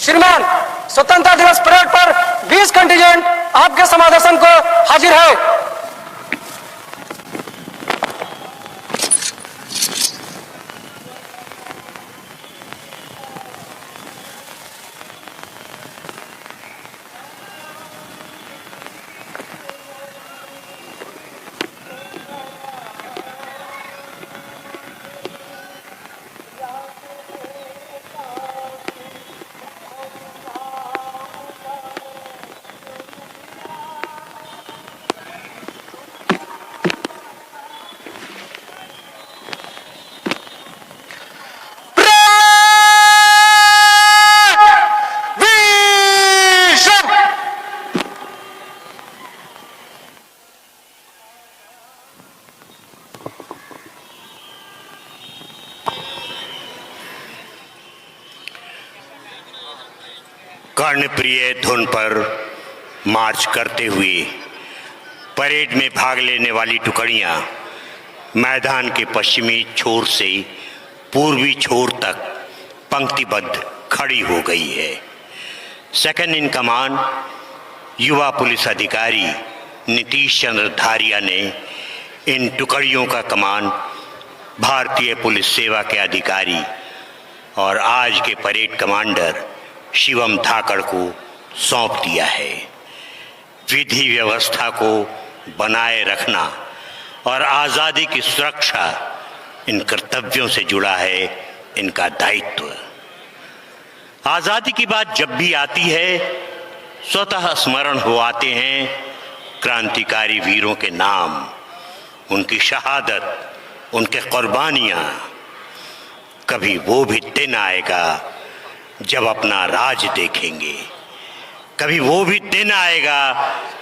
श्रीमान, स्वतंत्रता दिवस परेड पर 20 कंटिजेंट आपके समादर्शन को हाजिर है। कर्णप्रिय धुन पर मार्च करते हुए परेड में भाग लेने वाली टुकड़ियां मैदान के पश्चिमी छोर से पूर्वी छोर तक पंक्तिबद्ध खड़ी हो गई है। सेकंड इन कमान युवा पुलिस अधिकारी नीतीश चंद्र धारिया ने इन टुकड़ियों का कमान भारतीय पुलिस सेवा के अधिकारी और आज के परेड कमांडर शिवम धाकड़ को सौंप दिया है। विधि व्यवस्था को बनाए रखना और आज़ादी की सुरक्षा इन कर्तव्यों से जुड़ा है इनका दायित्व। आज़ादी की बात जब भी आती है स्वतः स्मरण हो आते हैं क्रांतिकारी वीरों के नाम, उनकी शहादत, उनके कुर्बानियाँ। कभी वो भी दिन आएगा जब अपना राज देखेंगे, कभी वो भी दिन आएगा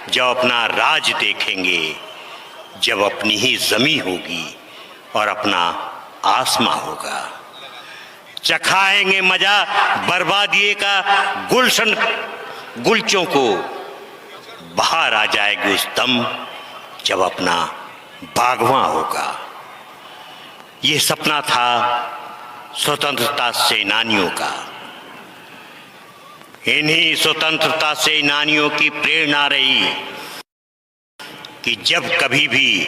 जब अपना राज देखेंगे, जब अपनी ही ज़मीं होगी और अपना आसमां होगा। चखाएंगे मजा बर्बादी का गुलशन गुलचों को, बाहर आ जाएगी उस दम जब अपना बागवां होगा। ये सपना था स्वतंत्रता सेनानियों का। इन्हीं स्वतंत्रता सेनानियों की प्रेरणा रही कि जब कभी भी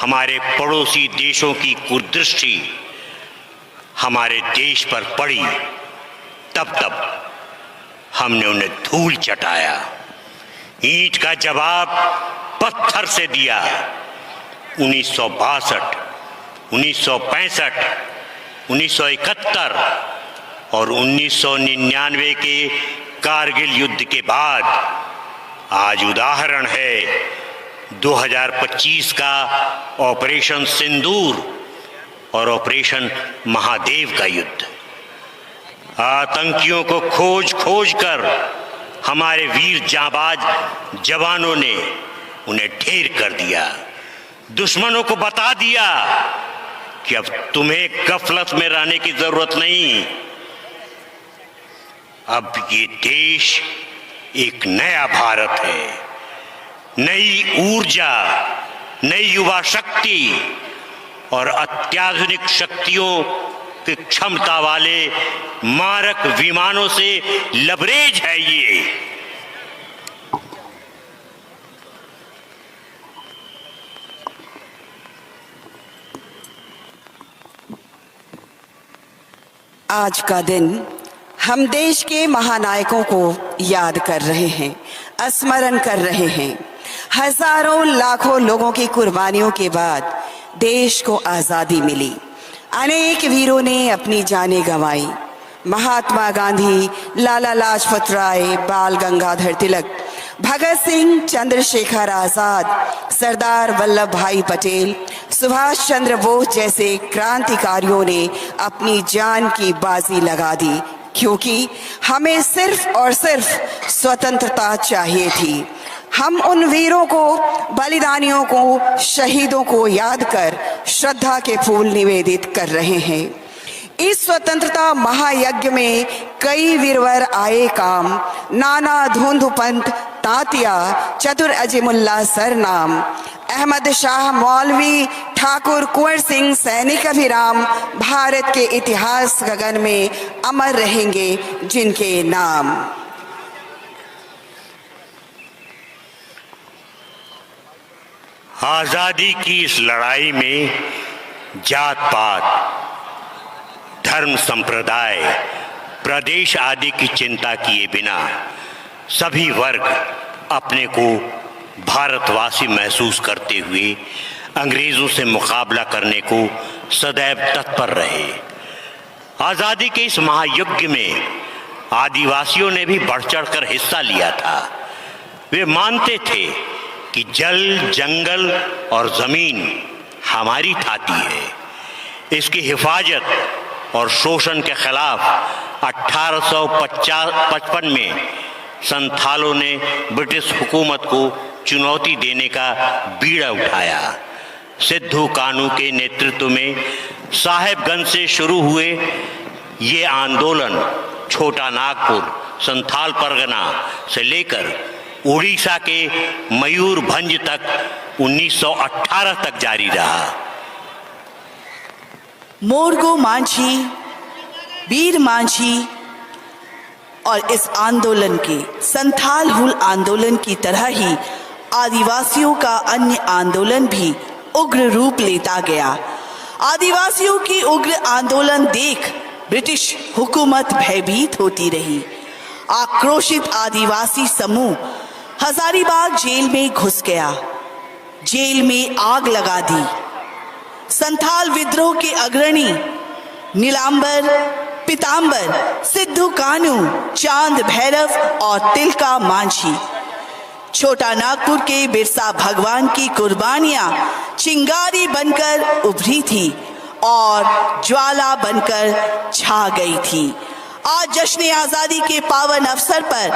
हमारे पड़ोसी देशों की कुदृष्टि हमारे देश पर पड़ी तब तब हमने उन्हें धूल चटाया, ईंट का जवाब पत्थर से दिया। 1962, 1965, 1971 और 1999 के कारगिल युद्ध के बाद आज उदाहरण है 2025 का ऑपरेशन सिंदूर और ऑपरेशन महादेव का युद्ध। आतंकियों को खोज खोज कर हमारे वीर जांबाज जवानों ने उन्हें ढेर कर दिया। दुश्मनों को बता दिया कि अब तुम्हें गफलत में रहने की जरूरत नहीं। अब ये देश एक नया भारत है, नई ऊर्जा, नई युवा शक्ति और अत्याधुनिक शक्तियों की क्षमता वाले मारक विमानों से लबरेज है ये। आज का दिन हम देश के महानायकों को याद कर रहे हैं, स्मरण कर रहे हैं। हजारों लाखों लोगों की कुर्बानियों के बाद देश को आज़ादी मिली। अनेक वीरों ने अपनी जानें गंवाई। महात्मा गांधी, लाला लाजपत राय, बाल गंगाधर तिलक, भगत सिंह, चंद्रशेखर आजाद, सरदार वल्लभ भाई पटेल, सुभाष चंद्र बोस जैसे क्रांतिकारियों ने अपनी जान की बाजी लगा दी, क्योंकि हमें सिर्फ और सिर्फ स्वतंत्रता चाहिए थी। हम उन वीरों को, बलिदानियों को, शहीदों को याद कर श्रद्धा के फूल निवेदित कर रहे हैं। इस स्वतंत्रता महायज्ञ में कई वीरवर आए काम, नाना धुंध पंथ तातिया, चतुर अजिमुल्ला सरनाम, अहमद शाह मौलवी, ठाकुर कुंवर सिंह, सैनिक अभिराम भारत के इतिहास गगन में अमर रहेंगे जिनके नाम। आजादी की इस लड़ाई में जात पात, धर्म, संप्रदाय, प्रदेश आदि की चिंता किए बिना सभी वर्ग अपने को भारतवासी महसूस करते हुए अंग्रेजों से मुकाबला करने को सदैव तत्पर रहे। आजादी के इस महायुद्ध में आदिवासियों ने भी बढ़ चढ़कर हिस्सा लिया था। वे मानते थे कि जल, जंगल और जमीन हमारी थाती है। इसकी हिफाजत और शोषण के खिलाफ 1855 में संथालों ने ब्रिटिश हुकूमत को चुनौती देने का बीड़ा उठाया। सिद्धू कानू के नेतृत्व में साहेबगंज से शुरू हुए ये आंदोलन छोटा नागपुर, संथाल परगना से लेकर उड़ीसा के मयूरभंज तक 1918 तक जारी रहा। मोरगो मांझी, वीर मांझी और इस आंदोलन के संथाल हुल आंदोलन की तरह ही आदिवासियों का अन्य आंदोलन भी उग्र रूप लेता गया। आदिवासियों की उग्र आंदोलन देख ब्रिटिश हुकूमत भयभीत होती रही। आक्रोशित आदिवासी समूह हजारीबाग जेल में घुस गया, जेल में आग लगा दी। संथाल विद्रोह के अग्रणी नीलांबर, पीतांबर, सिद्धू कानू, चांद भैरव और तिलका मांझी, छोटा नागपुर के बिरसा भगवान की कुर्बानियां चिंगारी बनकर उभरी थी और ज्वाला बनकर छा गई थी। आज जश्न आजादी के पावन अवसर पर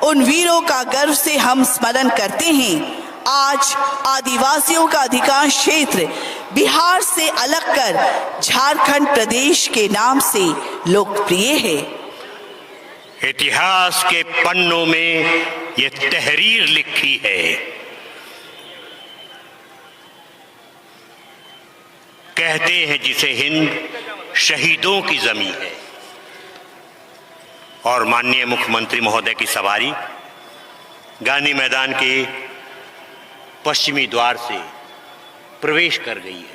उन वीरों का गर्व से हम स्मरण करते हैं। आज आदिवासियों का अधिकांश क्षेत्र बिहार से अलग कर झारखंड प्रदेश के नाम से लोकप्रिय है। इतिहास के पन्नों में ये तहरीर लिखी है, कहते हैं जिसे हिंद शहीदों की जमीन है। और माननीय मुख्यमंत्री महोदय की सवारी गांधी मैदान के पश्चिमी द्वार से प्रवेश कर गई है।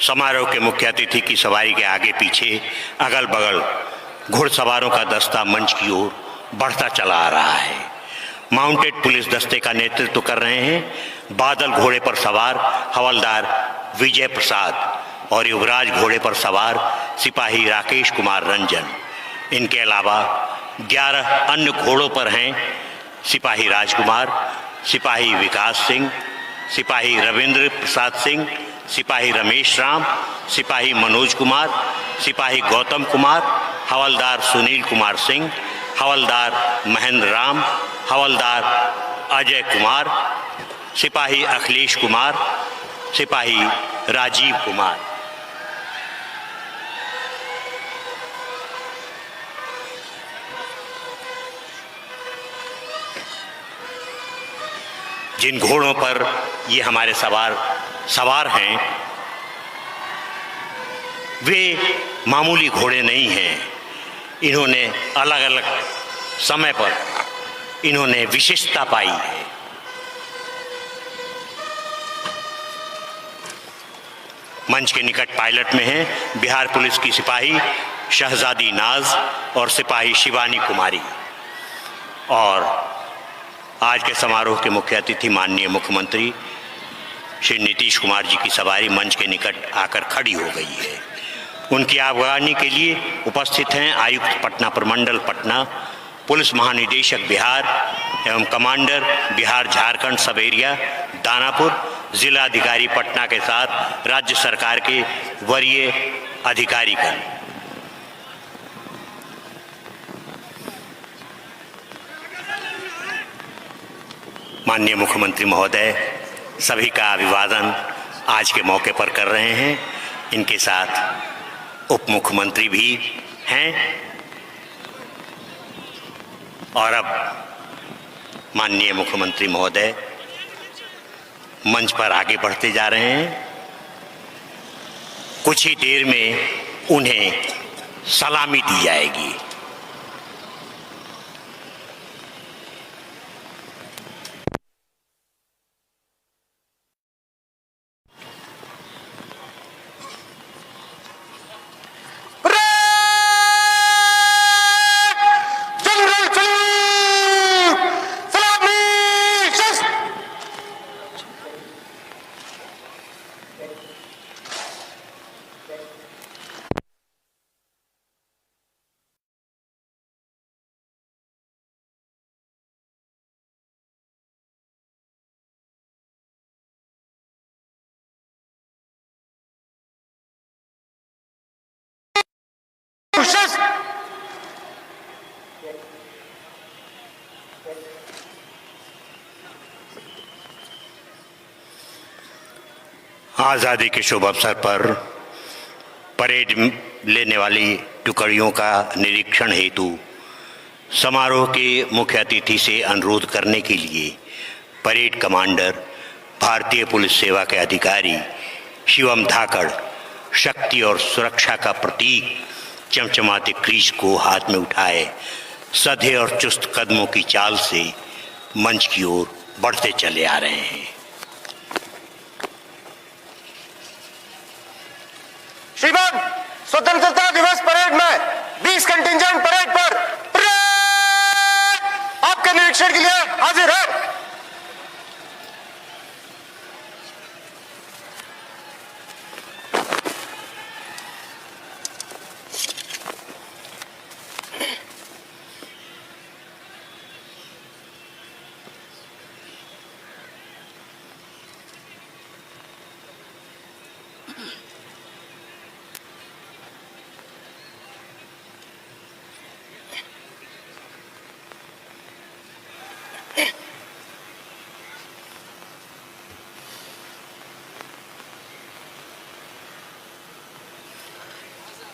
समारोह के मुख्य अतिथि की सवारी के आगे पीछे अगल बगल घुड़सवारों का दस्ता मंच की ओर बढ़ता चला आ रहा है। माउंटेड पुलिस दस्ते का नेतृत्व कर रहे हैं बादल घोड़े पर सवार हवलदार विजय प्रसाद और युवराज घोड़े पर सवार सिपाही राकेश कुमार रंजन। इनके अलावा 11 अन्य घोड़ों पर हैं सिपाही राजकुमार, सिपाही विकास सिंह, सिपाही रविंद्र प्रसाद सिंह, सिपाही रमेश राम, सिपाही मनोज कुमार, सिपाही गौतम कुमार, हवलदार सुनील कुमार सिंह, हवलदार महेंद्र राम, हवलदार अजय कुमार, सिपाही अखिलेश कुमार, सिपाही राजीव कुमार। जिन घोड़ों पर ये हमारे सवार हैं वे मामूली घोड़े नहीं हैं। इन्होंने अलग अलग समय पर इन्होंने विशेषता पाई है। मंच के निकट पायलट में हैं बिहार पुलिस की सिपाही शहजादी नाज और सिपाही शिवानी कुमारी। और आज के समारोह के मुख्य अतिथि माननीय मुख्यमंत्री श्री नीतीश कुमार जी की सवारी मंच के निकट आकर खड़ी हो गई है। उनकी आगवानी के लिए उपस्थित हैं आयुक्त पटना प्रमंडल पटना, पुलिस महानिदेशक बिहार एवं कमांडर बिहार झारखंड सब एरिया दानापुर, जिलाधिकारी पटना के साथ राज्य सरकार के वरीय अधिकारीगण। माननीय मुख्यमंत्री महोदय सभी का अभिवादन आज के मौके पर कर रहे हैं। इनके साथ उप मुख्यमंत्री भी हैं और अब माननीय मुख्यमंत्री महोदय मंच पर आगे बढ़ते जा रहे हैं। कुछ ही देर में उन्हें सलामी दी जाएगी। आज़ादी के शुभ अवसर पर परेड लेने वाली टुकड़ियों का निरीक्षण हेतु समारोह के मुख्य अतिथि से अनुरोध करने के लिए परेड कमांडर भारतीय पुलिस सेवा के अधिकारी शिवम धाकड़ शक्ति और सुरक्षा का प्रतीक चमचमाते क्रीज को हाथ में उठाए सधे और चुस्त कदमों की चाल से मंच की ओर बढ़ते चले आ रहे हैं। श्रीमान, स्वतंत्रता दिवस परेड में 20 कंटिंजेंट परेड पर आपके निरीक्षण के लिए हाजिर है।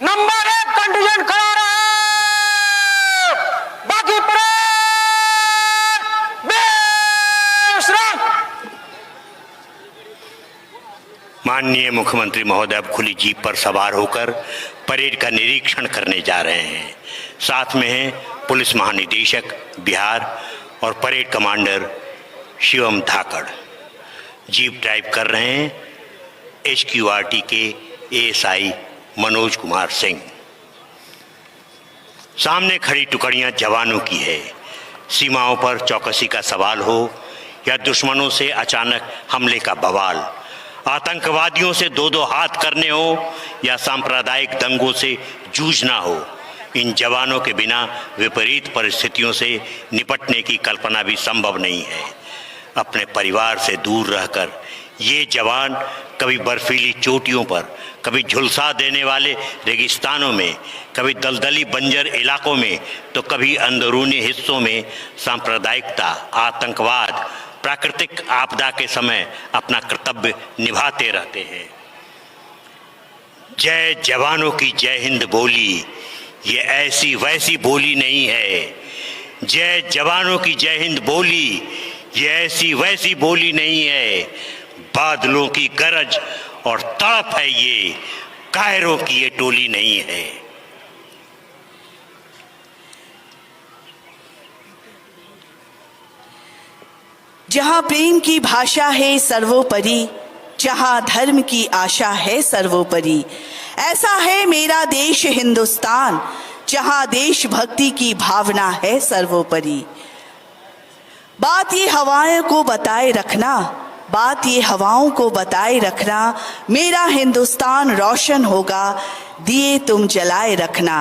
नंबर 1 कंटिजेंट खड़ा रहे, बाकी परेड बेशर्म। माननीय मुख्यमंत्री महोदय अब खुली जीप पर सवार होकर परेड का निरीक्षण करने जा रहे हैं। साथ में हैं पुलिस महानिदेशक बिहार और परेड कमांडर शिवम धाकड़। जीप ड्राइव कर रहे हैं HQRT के ASI मनोज कुमार सिंह। सामने खड़ी टुकड़ियां जवानों की है। सीमाओं पर चौकसी का सवाल हो या दुश्मनों से अचानक हमले का बवाल, आतंकवादियों से दो हाथ करने हो या सांप्रदायिक दंगों से जूझना हो, इन जवानों के बिना विपरीत परिस्थितियों से निपटने की कल्पना भी संभव नहीं है। अपने परिवार से दूर रहकर ये जवान कभी बर्फीली चोटियों पर, कभी झुलसा देने वाले रेगिस्तानों में, कभी दलदली बंजर इलाकों में, तो कभी अंदरूनी हिस्सों में सांप्रदायिकता, आतंकवाद, प्राकृतिक आपदा के समय अपना कर्तव्य निभाते रहते हैं। जय जवानों की जय हिंद बोली ये ऐसी वैसी बोली नहीं है। जय जवानों की जय हिंद बोली ये ऐसी वैसी बोली नहीं है। बादलों की गरज और तड़प है ये, कायरों की ये टोली नहीं है। जहां प्रेम की भाषा है सर्वोपरि, जहां धर्म की आशा है सर्वोपरि, ऐसा है मेरा देश हिंदुस्तान, जहां देशभक्ति की भावना है सर्वोपरि। बात ये हवाओं को बताए रखना, बात ये हवाओं को बताए रखना, मेरा हिंदुस्तान रोशन होगा, दिए तुम जलाए रखना।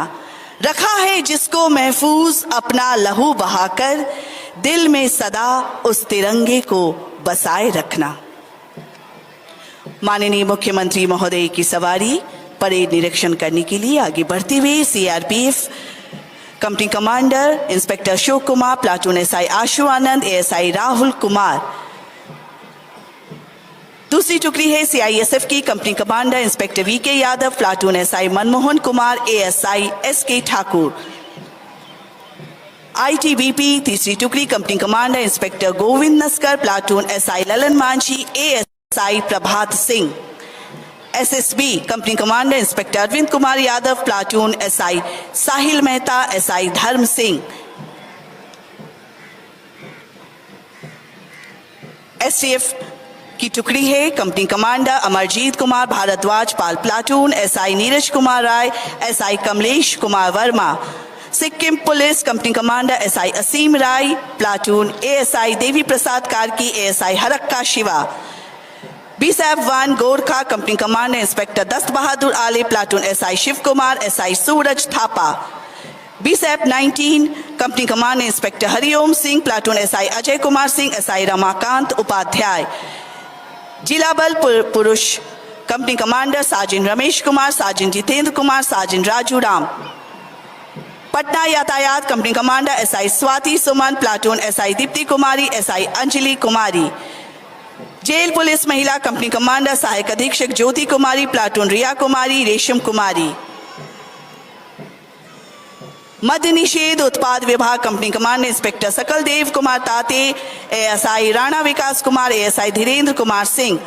रखा है जिसको महफूज अपना लहू बहाकर, दिल में सदा उस तिरंगे को बसाए रखना। माननीय मुख्यमंत्री महोदय की सवारी परेड निरीक्षण करने के लिए आगे बढ़ते हुए CRPF company commander inspector Ashok Kumar, platoon SI Ashu Anand, ASI Rahul Kumar. दूसरी टुकड़ी है सीआईएसएफ की company commander inspector VK Yadav, platoon SI Manmohan Kumar, ASI SK Thakur. ITBP तीसरी टुकड़ी company commander inspector Govind Naskar, platoon SI Lalan Manjhi, ASI Prabhat Singh. SSB company commander inspector Arvind Kumar Yadav, platoon SI Sahil Mehta, SI Dharm Singh. STF की टुकड़ी है company commander Amarjeet Kumar Bhardwaj, Pal, platoon SI Neeraj Kumar Rai, SI Kamlesh Kumar Verma. Sikkim police company commander SI Asim Rai, platoon ASI Devi Prasad Karki, ASI Harakka Shiva. BSAP-1 Gorkha company commander inspector Dast Bahadur Ale, platoon SI Shiv Kumar, SI Suraj Thapa. BSAP-19 company commander inspector Hariom Singh, platoon SI Ajay Kumar Singh, SI Ramakant Upadhyay. जिला बल पुरुष company commander साजिन रमेश कुमार, साजिन जितेंद्र कुमार, साजिन राजू राम। पटना यातायात कंपनी कमांडर एसआई स्वाति सुमन, platoon SI Deepti कुमारी, SI Anjali कुमारी। Jail police महिला company commander सहायक अधीक्षक ज्योति कुमारी, प्लाटून रिया कुमारी, रेशम कुमारी। मद्य निषेध उत्पाद विभाग कंपनी कमांडर इंस्पेक्टर सकल Dev Kumar Tate, ASI Rana Vikas Kumar, ASI Dhirendra Kumar Singh.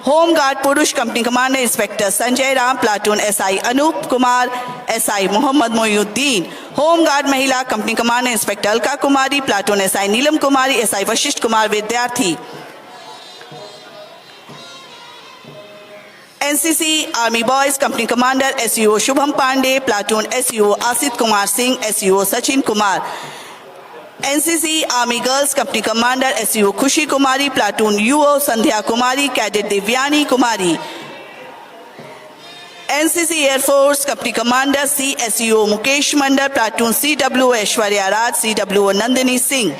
Home guard पुरुष company commander inspector Sanjay Ram, platoon SI Anoop Kumar, SI Mohammad Moyuddin. Home guard महिला company commander inspector Alka Kumari, platoon SI Neelam Kumari, SI Vashishtha Kumar Vidyarthi. NCC army boys company commander SEO Shubham Pandey, platoon SEO Asit Kumar Singh, SEO Sachin Kumar. NCC army girls company commander SEO Khushi Kumari, platoon UO Sandhya Kumari, cadet Divyani Kumari. NCC air force company commander C SEO Mukesh Mandal, platoon CW Aishwarya Raj, CW Nandini Singh.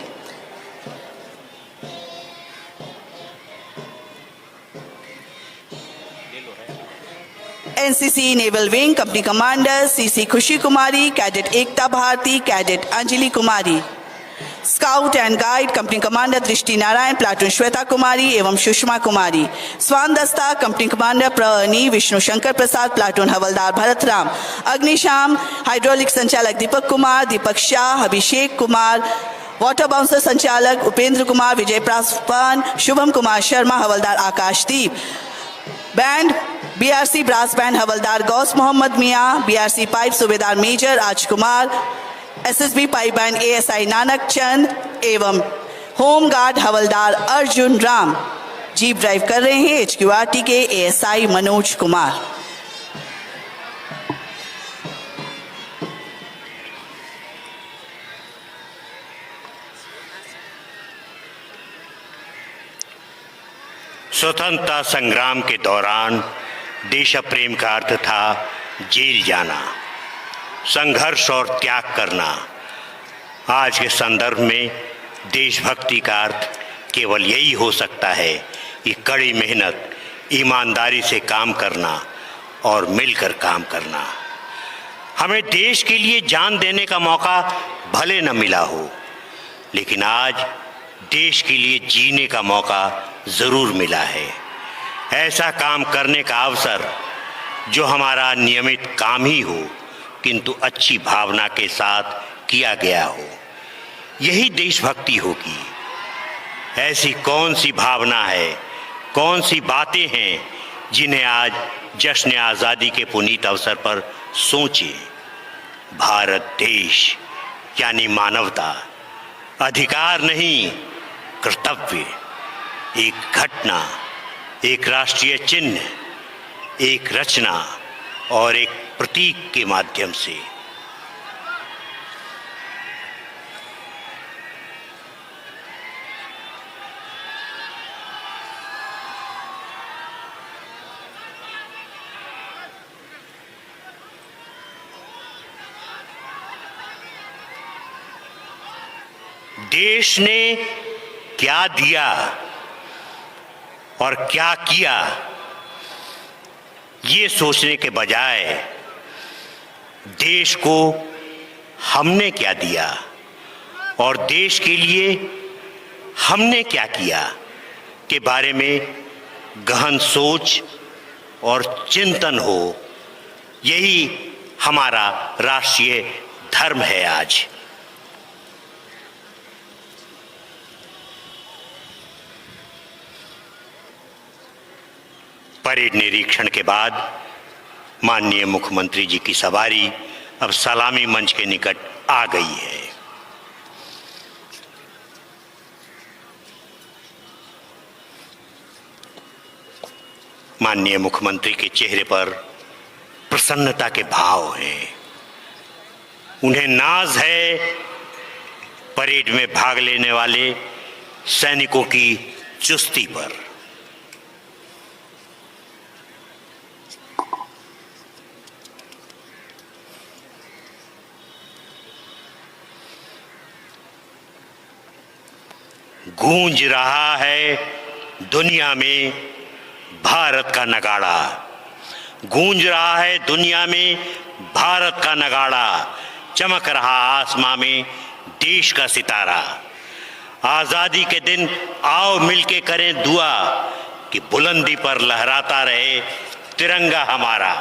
NCC naval wing company commander CC Khushi Kumari, cadet Ekta Bharti, cadet Anjali Kumari. Scout and guide company commander Drishti Narayan, platoon Shweta कुमारी एवं सुषमा कुमारी। स्वान दस्ता company commander प्रनी Vishnu Shankar Prasad, platoon हवलदार भरत राम। अग्निशाम hydraulic संचालक Deepak Kumar, Deepak Shah, Abhishek Kumar. Water bouncer संचालक उपेंद्र कुमार, विजय पासवान, शुभम कुमार शर्मा, हवलदार Akashdeep. Band BRC brass band हवलदार गौस मोहम्मद मियाँ, बीआरसी पाइप सूबेदार major Rajkumar, SSB pipe band ASI Nanak Chand एवं होमगार्ड हवलदार अर्जुन राम। जीप ड्राइव कर रहे हैं HQRT के एएसआई मनोज कुमार। स्वतंत्रता संग्राम के दौरान देश प्रेम का अर्थ था जेल जाना, संघर्ष और त्याग करना। आज के संदर्भ में देशभक्ति का अर्थ केवल यही हो सकता है कि कड़ी मेहनत, ईमानदारी से काम करना और मिलकर काम करना। हमें देश के लिए जान देने का मौका भले न मिला हो, लेकिन आज देश के लिए जीने का मौका ज़रूर मिला है। ऐसा काम करने का अवसर जो हमारा नियमित काम ही हो, किंतु अच्छी भावना के साथ किया गया हो, यही देशभक्ति होगी। ऐसी कौन सी भावना है, कौन सी बातें हैं जिन्हें आज जश्न आज़ादी के पुनीत अवसर पर सोचें। भारत देश यानी मानवता, अधिकार नहीं कर्तव्य, एक घटना, एक राष्ट्रीय चिन्ह, एक रचना और एक प्रतीक के माध्यम से। देश ने क्या दिया और क्या किया, ये सोचने के बजाय देश को हमने क्या दिया और देश के लिए हमने क्या किया के बारे में गहन सोच और चिंतन हो, यही हमारा राष्ट्रीय धर्म है। आज परेड निरीक्षण के बाद माननीय मुख्यमंत्री जी की सवारी अब सलामी मंच के निकट आ गई है। माननीय मुख्यमंत्री के चेहरे पर प्रसन्नता के भाव हैं। उन्हें नाज है परेड में भाग लेने वाले सैनिकों की चुस्ती पर। गूंज रहा है दुनिया में भारत का नगाड़ा, गूंज रहा है दुनिया में भारत का नगाड़ा, चमक रहा आसमां में देश का सितारा। आजादी के दिन आओ मिलके करें दुआ कि बुलंदी पर लहराता रहे तिरंगा हमारा।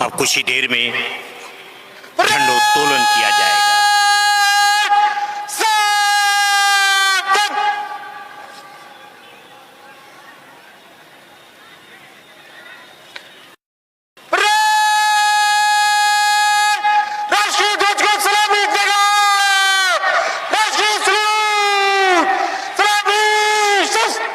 अब कुछ ही देर में झंडोत्तोलन किया जाएगा। राष्ट्रीय ध्वज को सलामी देगा। राष्ट्रीय सलूट, सलामी, शस्त्र।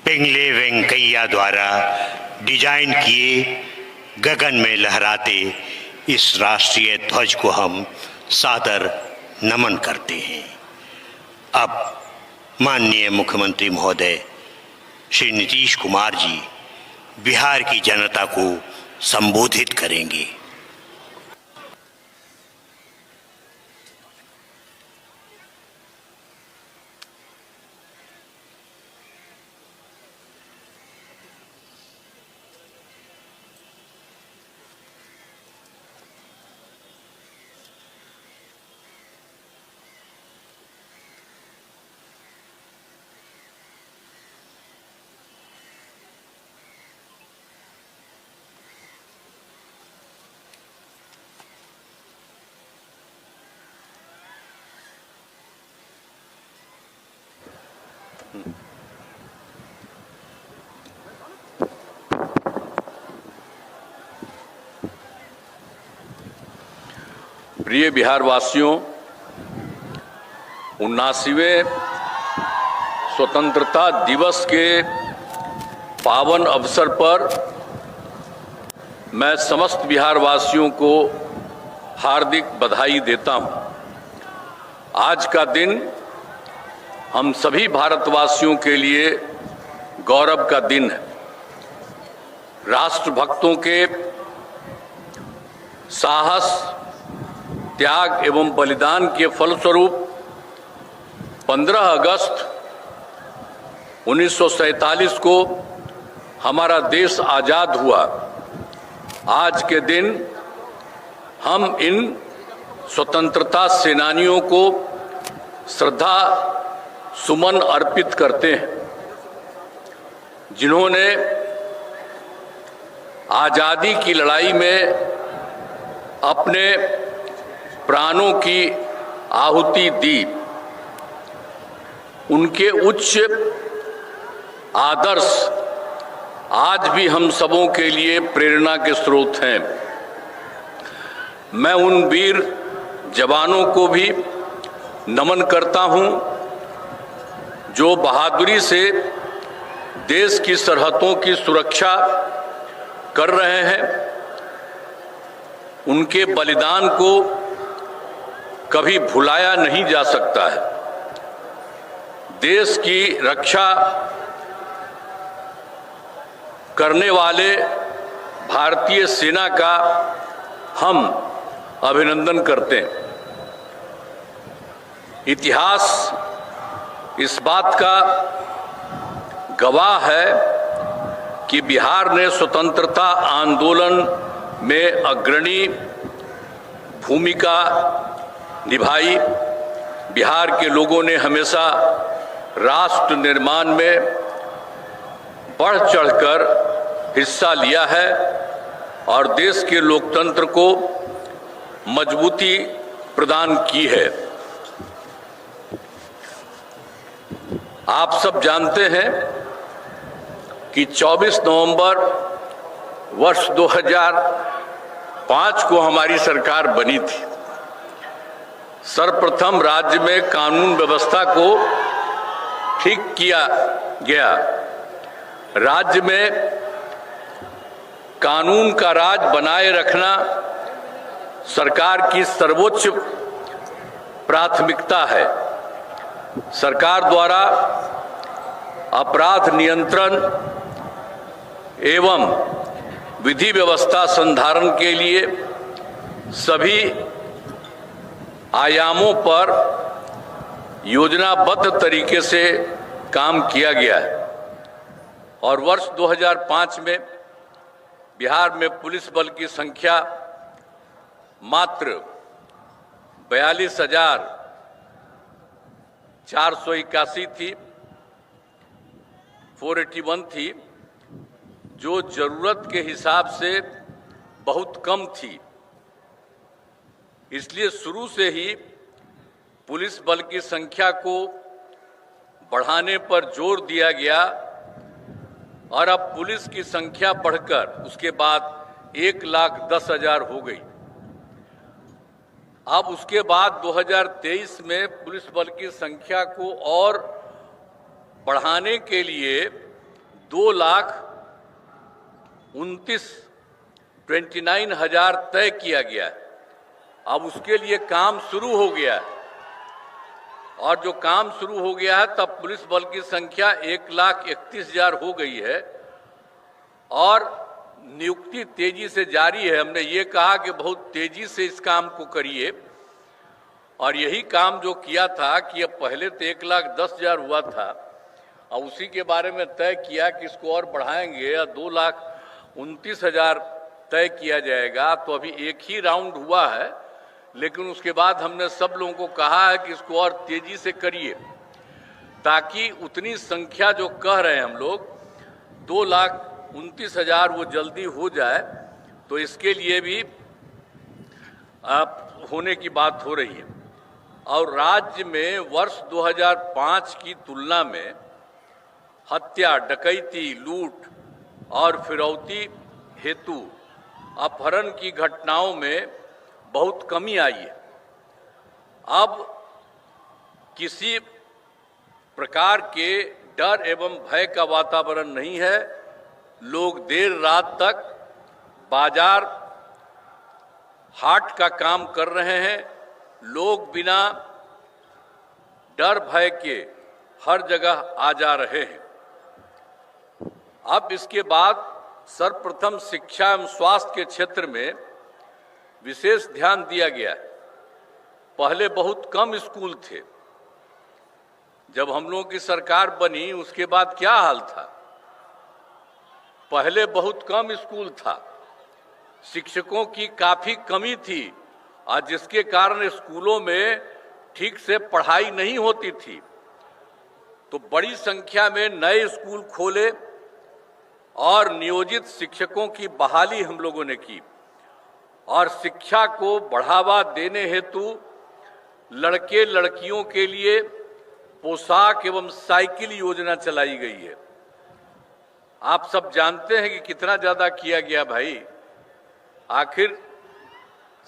पिंगले वेंकैया द्वारा डिजाइन किए गगन में लहराते इस राष्ट्रीय ध्वज को हम सादर नमन करते हैं। अब माननीय मुख्यमंत्री महोदय श्री नीतीश कुमार जी बिहार की जनता को संबोधित करेंगे। प्रिय बिहार वासियों, 79वें स्वतंत्रता दिवस के पावन अवसर पर मैं समस्त बिहार वासियों को हार्दिक बधाई देता हूं। आज का दिन हम सभी भारतवासियों के लिए गौरव का दिन है। राष्ट्रभक्तों के साहस, त्याग एवं बलिदान के फलस्वरूप 15 अगस्त 1947 को हमारा देश आजाद हुआ। आज के दिन हम इन स्वतंत्रता सेनानियों को श्रद्धा सुमन अर्पित करते हैं, जिन्होंने आजादी की लड़ाई में अपने प्राणों की आहुति दी। उनके उच्च आदर्श आज भी हम सबों के लिए प्रेरणा के स्रोत हैं। मैं उन वीर जवानों को भी नमन करता हूं, जो बहादुरी से देश की सरहदों की सुरक्षा कर रहे हैं। उनके बलिदान को कभी भुलाया नहीं जा सकता है। देश की रक्षा करने वाले भारतीय सेना का हम अभिनंदन करते हैं। इतिहास इस बात का गवाह है कि बिहार ने स्वतंत्रता आंदोलन में अग्रणी भूमिका निभाई। बिहार के लोगों ने हमेशा राष्ट्र निर्माण में बढ़ चढ़कर हिस्सा लिया है और देश के लोकतंत्र को मजबूती प्रदान की है। आप सब जानते हैं कि 24 नवंबर वर्ष 2005 को हमारी सरकार बनी थी। सर्वप्रथम राज्य में कानून व्यवस्था को ठीक किया गया। राज्य में कानून का राज बनाए रखना सरकार की सर्वोच्च प्राथमिकता है। सरकार द्वारा अपराध नियंत्रण एवं विधि व्यवस्था संधारण के लिए सभी आयामों पर योजनाबद्ध तरीके से काम किया गया है और वर्ष 2005 में बिहार में पुलिस बल की संख्या मात्र 42,481 थी, 481 थी, जो जरूरत के हिसाब से बहुत कम थी। इसलिए शुरू से ही पुलिस बल की संख्या को बढ़ाने पर जोर दिया गया और अब पुलिस की संख्या बढ़कर उसके बाद 1,10,000 हो गई। अब उसके बाद 2023 में पुलिस बल की संख्या को और बढ़ाने के लिए 2,29,000 तय किया गया है। अब उसके लिए काम शुरू हो गया है और जो काम शुरू हो गया है तब पुलिस बल की संख्या 1,31,000 हो गई है और नियुक्ति तेजी से जारी है। हमने ये कहा कि बहुत तेजी से इस काम को करिए और यही काम जो किया था कि अब पहले तो 1,10,000 हुआ था और उसी के बारे में तय किया कि इसको और बढ़ाएंगे या 2,29,000 तय किया जाएगा। तो अभी एक ही राउंड हुआ है, लेकिन उसके बाद हमने सब लोगों को कहा है कि इसको और तेजी से करिए ताकि उतनी संख्या जो कह रहे हैं हम लोग 2,29,000 वो जल्दी हो जाए। तो इसके लिए भी होने की बात हो रही है और राज्य में वर्ष 2005 की तुलना में हत्या, डकैती, लूट और फिरौती हेतु अपहरण की घटनाओं में बहुत कमी आई है। अब किसी प्रकार के डर एवं भय का वातावरण नहीं है। लोग देर रात तक बाजार हाट का काम कर रहे हैं। लोग बिना डर भय के हर जगह आ जा रहे हैं। अब इसके बाद सर्वप्रथम शिक्षा एवं स्वास्थ्य के क्षेत्र में विशेष ध्यान दिया गया। पहले बहुत कम स्कूल थे। जब हम लोगों की सरकार बनी उसके बाद क्या हाल था? पहले बहुत कम स्कूल था, शिक्षकों की काफी कमी थी और जिसके कारण स्कूलों में ठीक से पढ़ाई नहीं होती थी। तो बड़ी संख्या में नए स्कूल खोले और नियोजित शिक्षकों की बहाली हम लोगों ने की और शिक्षा को बढ़ावा देने हेतु लड़के लड़कियों के लिए पोशाक एवं साइकिल योजना चलाई गई है। आप सब जानते हैं कि कितना ज्यादा किया गया भाई। आखिर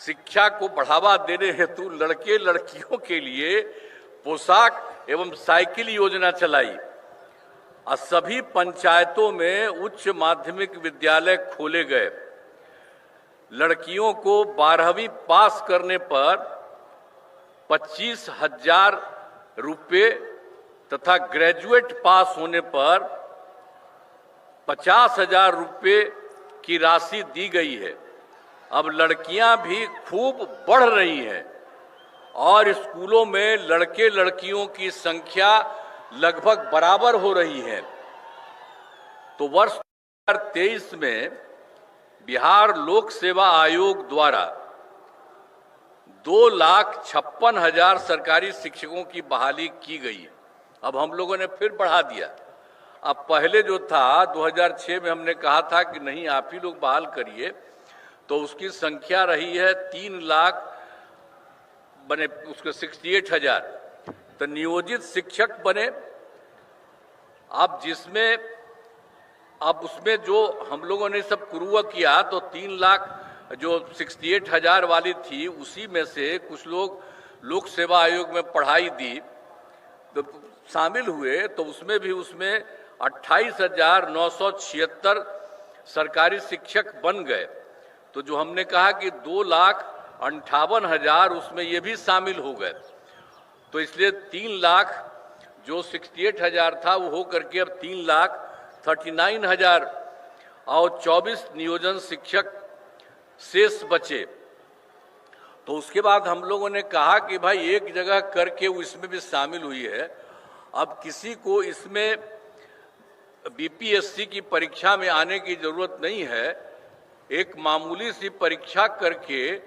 शिक्षा को बढ़ावा देने हेतु लड़के लड़कियों के लिए पोशाक एवं साइकिल योजना चलाई और सभी पंचायतों में उच्च माध्यमिक विद्यालय खोले गए। लड़कियों को 12वीं पास करने पर 25,000 रुपये तथा ग्रेजुएट पास होने पर 50,000 रुपये की राशि दी गई है। अब लड़कियां भी खूब बढ़ रही हैं और स्कूलों में लड़के लड़कियों की संख्या लगभग बराबर हो रही है। तो वर्ष 2023 में बिहार लोक सेवा आयोग द्वारा 2,56,000 सरकारी शिक्षकों की बहाली की गई है। अब हम लोगों ने फिर बढ़ा दिया। अब पहले जो था 2006 में हमने कहा था कि नहीं आप ही लोग बहाल करिए, तो उसकी संख्या रही है 3 लाख बने, उसके 68,000 तो नियोजित शिक्षक बने। अब जिसमें अब उसमें जो हम लोगों ने सब कुरुआ किया तो 3 लाख जो 68,000 वाली थी उसी में से कुछ लोग लोक सेवा आयोग में पढ़ाई दी तो शामिल हुए, तो उसमें भी उसमें 28,976 सरकारी शिक्षक बन गए। तो जो हमने कहा कि 2,58,000 उसमें ये भी शामिल हो गए। तो इसलिए 3 लाख जो 68,000 था वो हो करके अब 3,39,000 और 24 नियोजन शिक्षक शेष बचे। तो उसके बाद हम लोगों ने कहा कि भाई एक जगह करके वो इसमें भी शामिल हुई है। अब किसी को इसमें बीपीएससी की परीक्षा में आने की जरूरत नहीं है। एक मामूली सी परीक्षा करके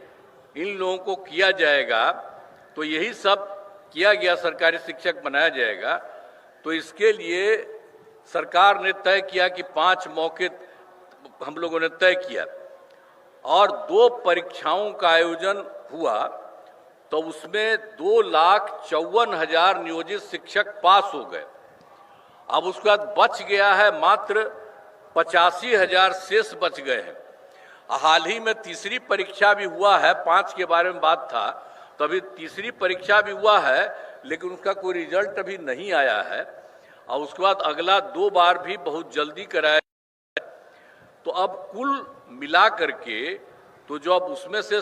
इन लोगों को किया जाएगा। तो यही सब किया गया, सरकारी शिक्षक बनाया जाएगा। तो इसके लिए सरकार ने तय किया कि 5 मौके हम लोगों ने तय किया और 2 परीक्षाओं का आयोजन हुआ। तो उसमें 2,54,000 नियोजित शिक्षक पास हो गए। अब उसके बाद बच गया है मात्र 85,000 शेष बच गए हैं। हाल ही में तीसरी परीक्षा भी हुआ है, 5 के बारे में बात था, तो अभी तीसरी परीक्षा भी हुआ है लेकिन उसका कोई रिजल्ट अभी नहीं आया है। और उसके बाद अगला 2 बार भी बहुत जल्दी कराया। तो अब कुल मिला करके तो जो अब उसमें से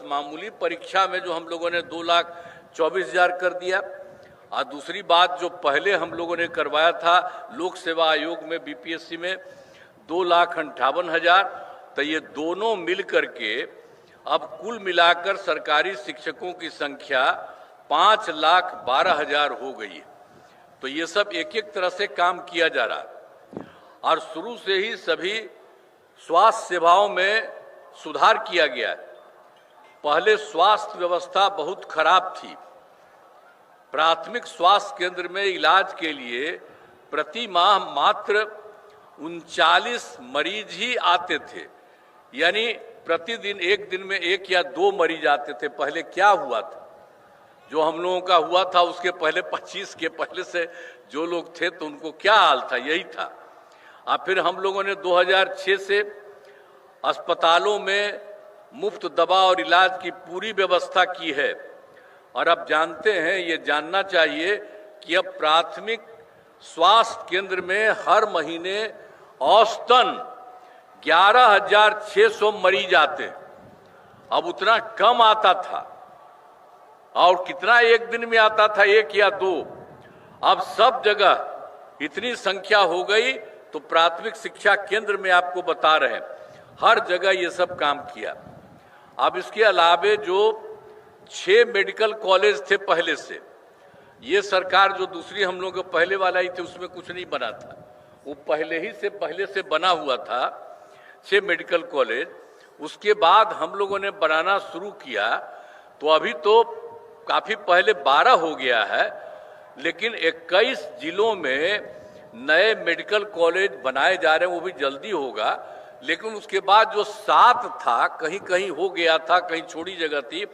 मामूली परीक्षा में जो हम लोगों ने 2,24,000 कर दिया और दूसरी बात जो पहले हम लोगों ने करवाया था लोक सेवा आयोग में बीपीएससी में 2,58,000, तो ये दोनों मिल करके अब कुल मिलाकर सरकारी शिक्षकों की संख्या 5,12,000 हो गई है। तो ये सब एक एक तरह से काम किया जा रहा है और शुरू से ही सभी स्वास्थ्य सेवाओं में सुधार किया गया है। पहले स्वास्थ्य व्यवस्था बहुत खराब थी। प्राथमिक स्वास्थ्य केंद्र में इलाज के लिए प्रति माह मात्र 39 मरीज ही आते थे, यानी प्रतिदिन एक दिन में 1 या 2 मरीज आते थे। पहले क्या हुआ था, जो हम लोगों का हुआ था उसके पहले 25 के पहले से जो लोग थे तो उनको क्या हाल था, यही था। अब फिर हम लोगों ने 2006 से अस्पतालों में मुफ्त दवा और इलाज की पूरी व्यवस्था की है। और अब जानते हैं, ये जानना चाहिए कि अब प्राथमिक स्वास्थ्य केंद्र में हर महीने औसतन 11,600 मरीज आते हैं। अब उतना कम आता था, और कितना एक दिन में आता था, 1 या 2। अब सब जगह इतनी संख्या हो गई, तो प्राथमिक शिक्षा केंद्र में आपको बता रहे हैं हर जगह ये सब काम किया। अब इसके अलावे जो 6 मेडिकल कॉलेज थे पहले से, ये सरकार जो दूसरी हम लोग पहले वाला ही थे उसमें कुछ नहीं बना था, वो पहले से बना हुआ था 6 मेडिकल कॉलेज। उसके बाद हम लोगों ने बनाना शुरू किया, तो अभी तो काफी पहले 12 हो गया है, लेकिन 21 जिलों में नए मेडिकल कॉलेज बनाए जा रहे हैं, वो भी जल्दी होगा। लेकिन उसके बाद जो 7 था, कहीं कहीं हो गया था, कहीं छोटी जगह थी,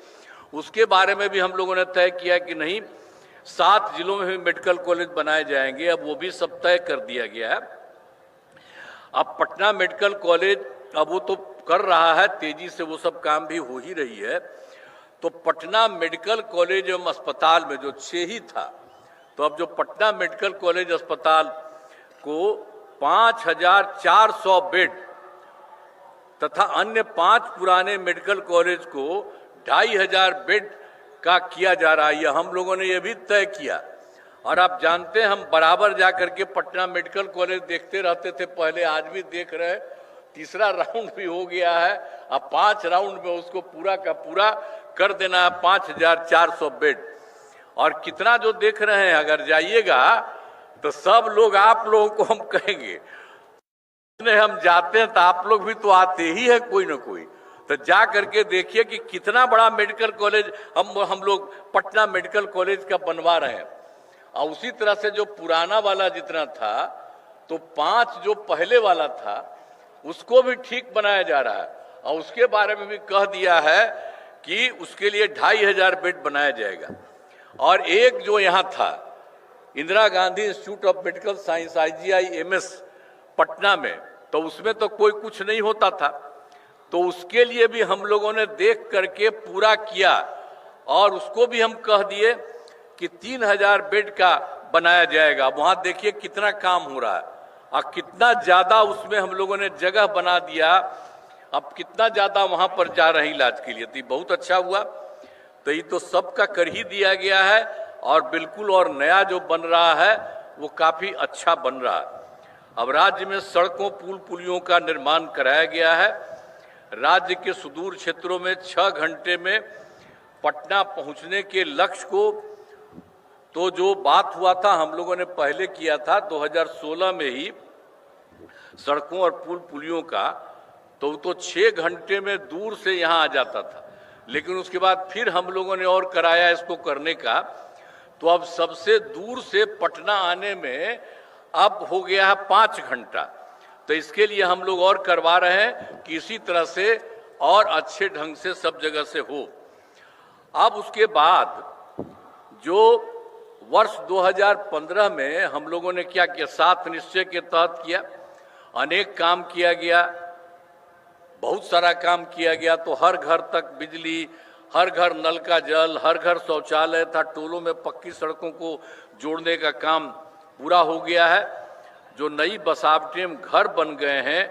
उसके बारे में भी हम लोगों ने तय किया कि नहीं, 7 जिलों में भी मेडिकल कॉलेज बनाए जाएंगे। अब वो भी सब तय कर दिया गया है। अब पटना मेडिकल कॉलेज अब वो तो कर रहा है तेजी से, वो सब काम भी हो ही रही है। तो पटना मेडिकल कॉलेज एवं अस्पताल में जो 6 ही था, तो अब जो पटना मेडिकल कॉलेज अस्पताल को 5,400 बेड तथा अन्य 5 पुराने मेडिकल कॉलेज को 2,500 बेड का किया जा रहा है। यह हम लोगों ने यह भी तय किया। और आप जानते हैं, हम बराबर जाकर के पटना मेडिकल कॉलेज देखते रहते थे पहले, आज भी देख रहे हैं। तीसरा राउंड भी हो गया है, अब 5 राउंड में उसको पूरा का पूरा कर देना है, 5,400 बेड। और कितना जो देख रहे हैं, अगर जाइएगा तो सब लोग आप लोगों को हम कहेंगे, हम जाते हैं तो आप लोग भी तो आते ही है कोई ना कोई, तो जा करके देखिए कि कितना बड़ा मेडिकल कॉलेज हम लोग पटना मेडिकल कॉलेज का बनवा रहे हैं। और उसी तरह से जो पुराना वाला जितना था, तो 5 जो पहले वाला था उसको भी ठीक बनाया जा रहा है। और उसके बारे में भी कह दिया है कि उसके लिए 2,500 बेड बनाया जाएगा। और एक जो यहाँ था, Indira Gandhi institute of medical science IGIMS Patna में, तो उसमें तो कोई कुछ नहीं होता था, तो उसके लिए भी हम लोगों ने देख करके पूरा किया। और उसको भी हम कह दिए कि 3,000 बेड का बनाया जाएगा। वहां देखिए कितना काम हो रहा है, और कितना ज्यादा उसमें हम लोगों ने जगह बना दिया। अब कितना ज्यादा वहां पर जा रहे हैं इलाज के लिए, तो बहुत अच्छा हुआ। तो ये तो सबका कर ही दिया गया है, और बिल्कुल और नया जो बन रहा है वो काफी अच्छा बन रहा है। अब राज्य में सड़कों, पुल पुलियों का निर्माण कराया गया है। राज्य के सुदूर क्षेत्रों में 6 घंटे में पटना पहुंचने के लक्ष्य को, तो जो बात हुआ था हम लोगों ने पहले किया था 2016 में ही सड़कों और पुल पुलियों का, तो 6 घंटे में दूर से यहाँ आ जाता था। लेकिन उसके बाद फिर हम लोगों ने और कराया इसको करने का, तो अब सबसे दूर से पटना आने में अब हो गया है 5 घंटा। तो इसके लिए हम लोग और करवा रहे हैं कि इसी तरह से और अच्छे ढंग से सब जगह से हो। अब उसके बाद जो वर्ष 2015 में हम लोगों ने क्या किया, 7 निश्चय के तहत किया, अनेक काम किया गया, बहुत सारा काम किया गया। तो हर घर तक बिजली, हर घर नल का जल, हर घर शौचालय था, टोलों में पक्की सड़कों को जोड़ने का काम पूरा हो गया है। जो नई बसावटें घर बन गए हैं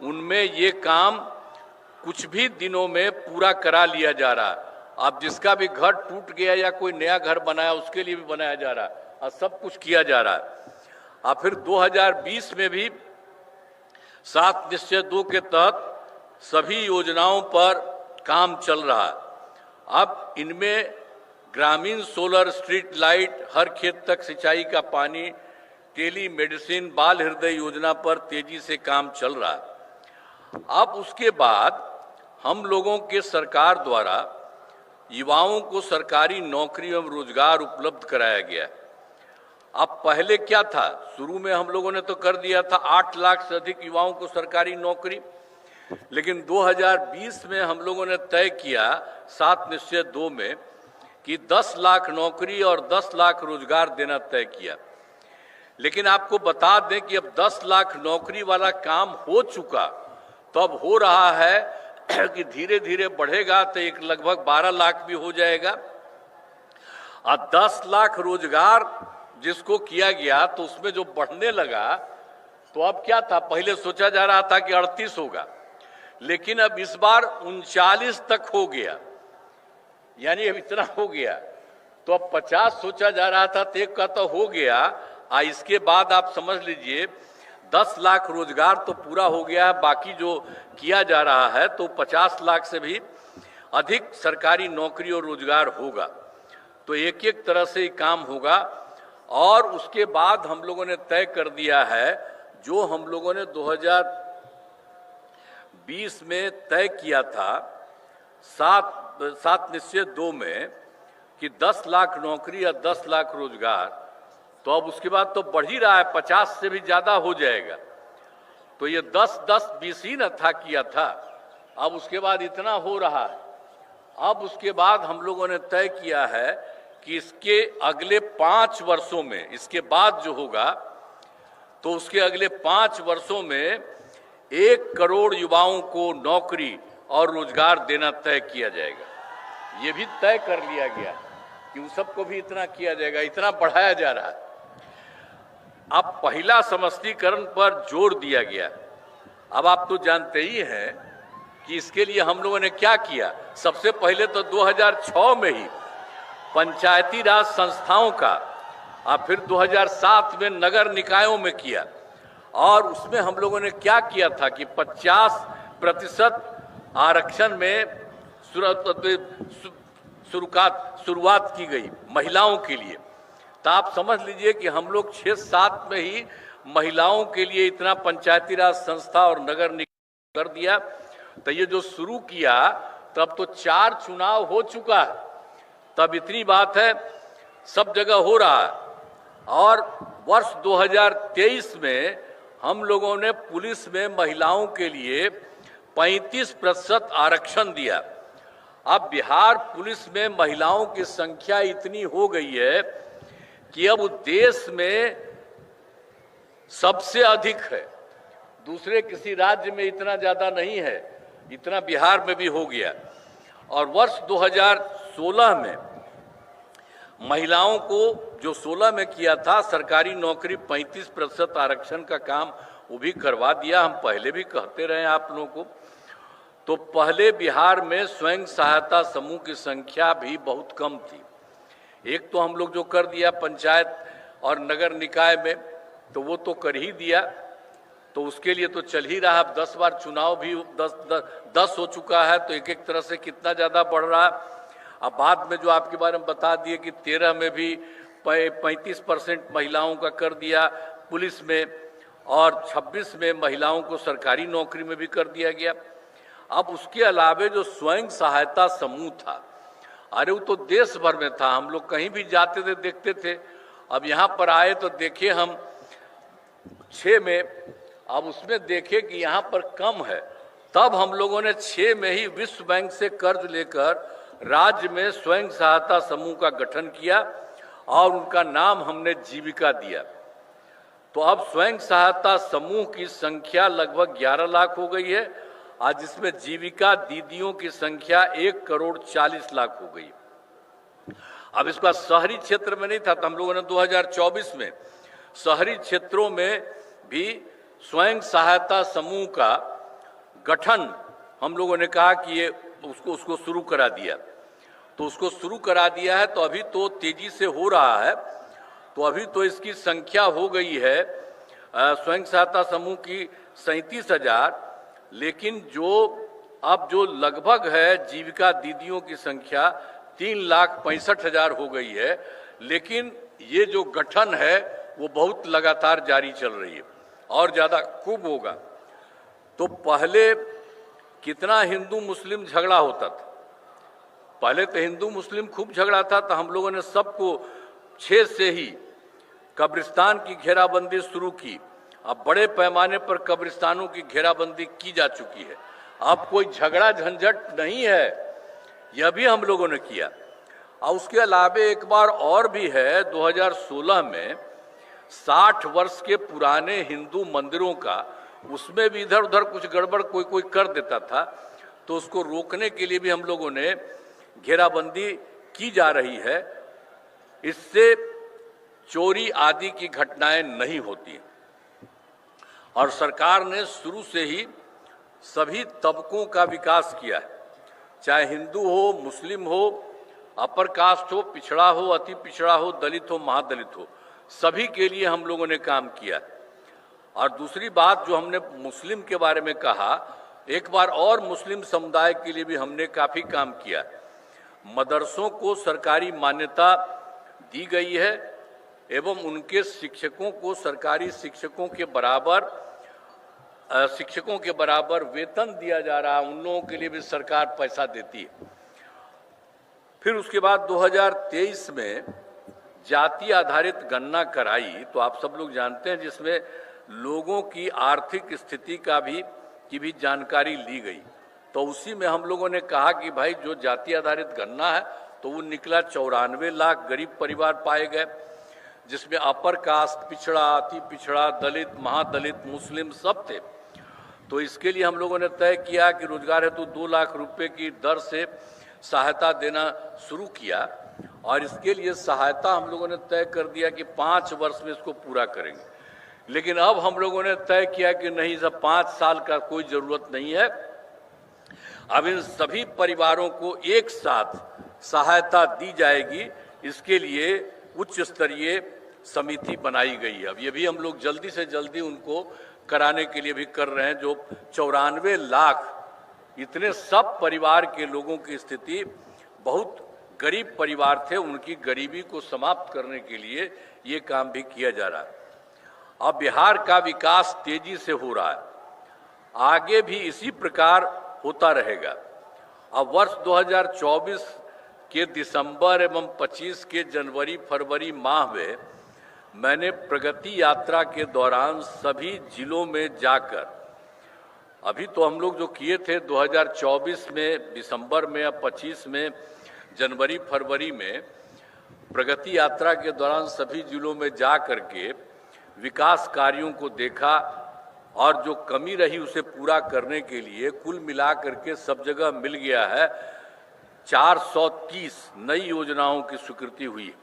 उनमें ये काम कुछ भी दिनों में पूरा करा लिया जा रहा है। अब जिसका भी घर टूट गया या कोई नया घर बनाया उसके लिए भी बनाया जा रहा है, और सब कुछ किया जा रहा है। अब फिर 2020 में भी 7 निश्चय 2 के तहत सभी योजनाओं पर काम चल रहा है। अब इनमें ग्रामीण सोलर स्ट्रीट लाइट, हर खेत तक सिंचाई का पानी, टेली मेडिसिन, बाल हृदय योजना पर तेजी से काम चल रहा है। अब उसके बाद हम लोगों के सरकार द्वारा युवाओं को सरकारी नौकरी एवं रोजगार उपलब्ध कराया गया। अब पहले क्या था, शुरू में हम लोगों ने तो कर दिया था 8 लाख से अधिक युवाओं को सरकारी नौकरी, लेकिन 2020 में हम लोगों ने तय किया 7 निश्चय 2 में कि 10 लाख नौकरी और 10 लाख रोजगार देना तय किया। लेकिन आपको बता दें कि अब 10 लाख नौकरी वाला काम हो चुका, तो अब हो रहा है कि धीरे धीरे बढ़ेगा तो एक लगभग 12 लाख भी हो जाएगा। और 10 लाख रोजगार जिसको किया गया तो उसमें जो बढ़ने लगा, तो अब क्या था, पहले सोचा जा रहा था कि 38 होगा, लेकिन अब इस बार 39 तक हो गया, यानी अब इतना हो गया। तो अब 50 सोचा जा रहा था, तो एक का तो हो गया। इसके बाद आप समझ लीजिए 10 लाख रोजगार तो पूरा हो गया है, बाकी जो किया जा रहा है तो 50 लाख से भी अधिक सरकारी नौकरी और रोजगार होगा। तो एक एक तरह से ये काम होगा। और उसके बाद हम लोगों ने तय कर दिया है, जो हम लोगों ने 2020 में तय किया था 7 निश्चय 2 में कि 10 लाख नौकरी या 10 लाख रोजगार, तो अब उसके बाद तो बढ़ ही रहा है, 50 से भी ज्यादा हो जाएगा। तो ये 10-10-20 ही न था किया था, अब उसके बाद इतना हो रहा है। अब उसके बाद हम लोगों ने तय किया है कि इसके अगले 5 वर्षों में, इसके बाद जो होगा तो उसके अगले 5 वर्षों में 1 करोड़ युवाओं को नौकरी और रोजगार देना तय किया जाएगा। ये भी तय कर लिया गया कि उन सबको भी इतना किया जाएगा, इतना बढ़ाया जा रहा है। अब पहला समष्टीकरण पर जोर दिया गया। अब आप तो जानते ही हैं कि इसके लिए हम लोगों ने क्या किया। सबसे पहले तो 2006 में ही पंचायती राज संस्थाओं का, और फिर 2007 में नगर निकायों में किया। और उसमें हम लोगों ने क्या किया था कि 50% आरक्षण में शुरुआत की गई महिलाओं के लिए। तो आप समझ लीजिए कि हम लोग 6-7 में ही महिलाओं के लिए इतना पंचायती राज संस्था और नगर निकाय कर दिया। तो ये जो शुरू किया, तब तो 4 चुनाव हो चुका है, तब इतनी बात है, सब जगह हो रहा है। और वर्ष 2023 में हम लोगों ने पुलिस में महिलाओं के लिए 35% आरक्षण दिया। अब बिहार पुलिस में महिलाओं की संख्या इतनी हो गई है कि अब देश में सबसे अधिक है, दूसरे किसी राज्य में इतना ज्यादा नहीं है, इतना बिहार में भी हो गया। और वर्ष 2016 में महिलाओं को जो 16 में किया था सरकारी नौकरी 35% आरक्षण का काम, वो भी करवा दिया। हम पहले भी कहते रहे आप लोगों को। तो पहले बिहार में स्वयं सहायता समूह की संख्या भी बहुत कम थी। एक तो हम लोग जो कर दिया पंचायत और नगर निकाय में, तो वो तो कर ही दिया, तो उसके लिए तो चल ही रहा। अब 10 बार चुनाव भी 10 हो चुका है, तो एक एक तरह से कितना ज़्यादा बढ़ रहा है। अब बाद में जो आपके बारे में बता दिए कि 13 में भी 35% महिलाओं का कर दिया पुलिस में, और 26 में महिलाओं को सरकारी नौकरी में भी कर दिया गया। अब उसके अलावे जो स्वयं सहायता समूह था, अरे वो तो देश भर में था, हम लोग कहीं भी जाते थे देखते थे। अब यहाँ पर आए तो देखे हम 6 में, अब उसमें देखे कि यहाँ पर कम है, तब हम लोगों ने 6 में ही विश्व बैंक से कर्ज लेकर राज्य में स्वयं सहायता समूह का गठन किया और उनका नाम हमने जीविका दिया। तो अब स्वयं सहायता समूह की संख्या लगभग 11 लाख हो गई है, आज जिसमें जीविका दीदियों की संख्या 1,40,00,000 हो गई। अब इसका शहरी क्षेत्र में नहीं था, तो हम लोगों ने 2024 में शहरी क्षेत्रों में भी स्वयं सहायता समूह का गठन हम लोगों ने कहा कि ये उसको शुरू करा दिया। तो उसको शुरू करा दिया है, तो अभी तो तेजी से हो रहा है। तो अभी तो इसकी संख्या हो गई है स्वयं सहायता समूह की 37,000, लेकिन जो लगभग है जीविका दीदियों की संख्या 3,65,000 हो गई है। लेकिन ये जो गठन है वो बहुत लगातार जारी चल रही है और ज़्यादा खूब होगा। तो पहले कितना हिंदू मुस्लिम झगड़ा होता था, पहले तो हिंदू मुस्लिम खूब झगड़ा था, तो हम लोगों ने सबको 6 से ही कब्रिस्तान की घेराबंदी शुरू की। अब बड़े पैमाने पर कब्रिस्तानों की घेराबंदी की जा चुकी है। अब कोई झगड़ा झंझट नहीं है, यह भी हम लोगों ने किया। और उसके अलावे एक बार और भी है, 2016 में 60 वर्ष के पुराने हिंदू मंदिरों का, उसमें भी इधर उधर कुछ गड़बड़ कोई कर देता था, तो उसको रोकने के लिए भी हम लोगों ने घेराबंदी की जा रही है। इससे चोरी आदि की घटनाएं नहीं होती और सरकार ने शुरू से ही सभी तबकों का विकास किया है, चाहे हिंदू हो, मुस्लिम हो, अपर कास्ट हो, पिछड़ा हो, अति पिछड़ा हो, दलित हो, महादलित हो, सभी के लिए हम लोगों ने काम किया। और दूसरी बात जो हमने मुस्लिम के बारे में कहा, एक बार और मुस्लिम समुदाय के लिए भी हमने काफी काम किया। मदरसों को सरकारी मान्यता दी गई है एवं उनके शिक्षकों को सरकारी शिक्षकों के बराबर वेतन दिया जा रहा है, उन लोगों के लिए भी सरकार पैसा देती है। फिर उसके बाद 2023 में जाति आधारित गणना कराई, तो आप सब लोग जानते हैं, जिसमें लोगों की आर्थिक स्थिति की भी जानकारी ली गई। तो उसी में हम लोगों ने कहा कि भाई जो जाति आधारित गणना है तो वो निकला 94 लाख गरीब परिवार पाए गए, जिसमें अपर कास्ट, पिछड़ा, अति पिछड़ा, दलित, महादलित, मुस्लिम सब थे। तो इसके लिए हम लोगों ने तय किया कि रोजगार हेतु 2 लाख रुपए की दर से सहायता देना शुरू किया और इसके लिए सहायता हम लोगों ने तय कर दिया कि 5 वर्ष में इसको पूरा करेंगे। लेकिन अब हम लोगों ने तय किया कि नहीं, सब 5 साल का कोई जरूरत नहीं है। अब इन सभी परिवारों को एक साथ सहायता दी जाएगी, इसके लिए उच्च स्तरीय समिति बनाई गई है। अब ये भी हम लोग जल्दी से जल्दी उनको कराने के लिए भी कर रहे हैं। जो 94 लाख इतने सब परिवार के लोगों की स्थिति, बहुत गरीब परिवार थे, उनकी गरीबी को समाप्त करने के लिए ये काम भी किया जा रहा है। अब बिहार का विकास तेजी से हो रहा है, आगे भी इसी प्रकार होता रहेगा। अब वर्ष 2024 के दिसंबर एवं 25 के जनवरी फरवरी माह में मैंने प्रगति यात्रा के दौरान सभी जिलों में जाकर, अभी तो हम लोग जो किए थे 2024 में दिसंबर में या 25 में जनवरी फरवरी में, प्रगति यात्रा के दौरान सभी जिलों में जा करके विकास कार्यों को देखा और जो कमी रही उसे पूरा करने के लिए कुल मिला करके सब जगह मिल गया है 430 नई योजनाओं की स्वीकृति हुई।